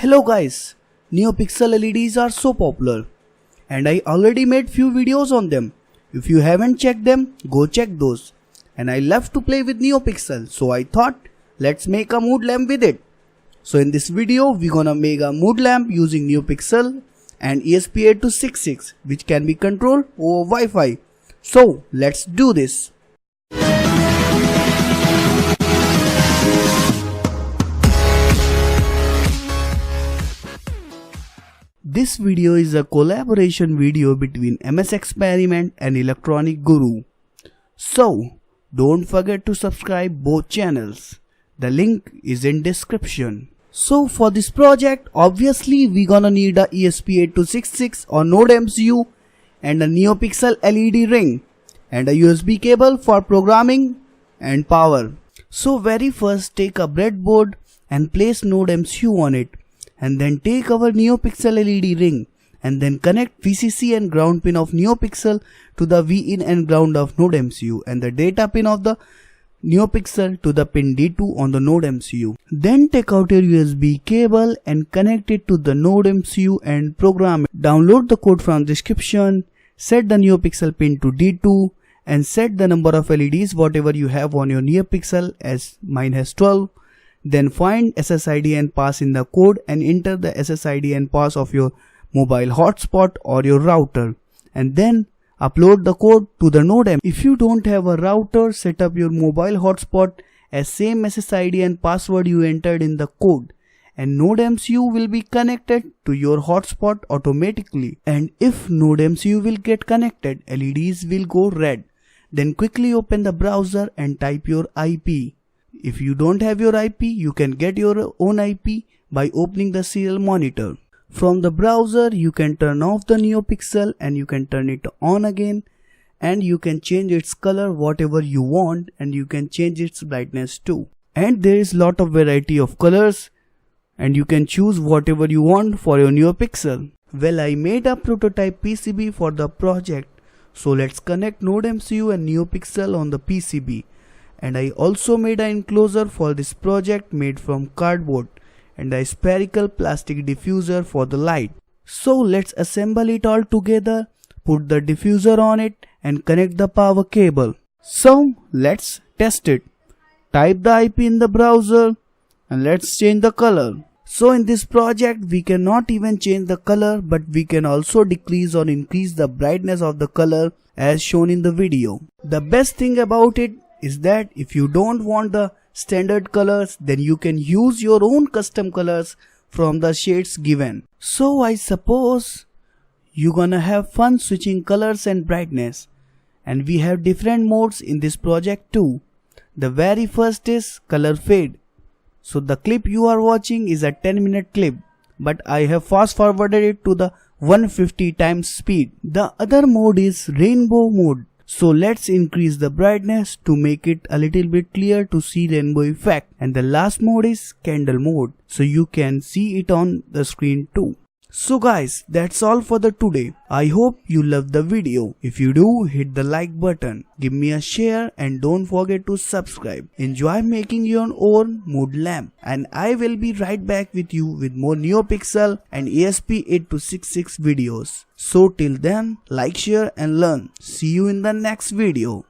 Hello guys, Neopixel LEDs are so popular and I already made few videos on them. If you haven't checked them, go check those. And I love to play with Neopixel, so I thought let's make a mood lamp with it. So in this video we're gonna make a mood lamp using Neopixel and ESP8266 which can be controlled over Wi-Fi. So let's do this. This video is a collaboration video between MS Experiment and Electronic Guru. So don't forget to subscribe both channels. The link is in description. So for this project, obviously we gonna need a ESP8266 or Nodemcu and a Neopixel LED ring and a USB cable for programming and power. So very first take a breadboard and place Nodemcu on it. And then take our Neopixel LED ring and then connect VCC and ground pin of Neopixel to the V-in and ground of Nodemcu and the data pin of the Neopixel to the pin D2 on the Nodemcu. Then take out your USB cable and connect it to the Nodemcu and program it. Download the code from description, set the Neopixel pin to D2 and set the number of LEDs whatever you have on your Neopixel, as mine has 12. Then find SSID and pass in the code and enter the SSID and pass of your mobile hotspot or your router. And then upload the code to the Nodemcu. If you don't have a router, set up your mobile hotspot as same SSID and password you entered in the code. And Nodemcu will be connected to your hotspot automatically. And if Nodemcu will get connected, LEDs will go red. Then quickly open the browser and type your IP. If you don't have your IP, you can get your own IP by opening the serial monitor. From the browser, you can turn off the Neopixel and you can turn it on again. And you can change its color whatever you want and you can change its brightness too. And there is lot of variety of colors and you can choose whatever you want for your Neopixel. Well, I made a prototype PCB for the project. So let's connect Nodemcu and Neopixel on the PCB. And I also made an enclosure for this project made from cardboard and a spherical plastic diffuser for the light. So let's assemble it all together, put the diffuser on it and connect the power cable. So let's test it. Type the IP in the browser and let's change the color. So in this project we cannot even change the color, but we can also decrease or increase the brightness of the color as shown in the video. The best thing about it is that if you don't want the standard colors, then you can use your own custom colors from the shades given. So I suppose you're gonna have fun switching colors and brightness. And we have different modes in this project too. The very first is color fade. So the clip you are watching is a 10-minute clip, but I have fast forwarded it to the 150 times speed. The other mode is rainbow mode. So let's increase the brightness to make it a little bit clear to see rainbow effect. And the last mode is candle mode. So you can see it on the screen too. So guys, that's all for the today. I hope you loved the video. If you do, hit the like button. Give me a share and don't forget to subscribe. Enjoy making your own mood lamp. And I will be right back with you with more Neopixel and ESP8266 videos. So till then, like, share and learn. See you in the next video.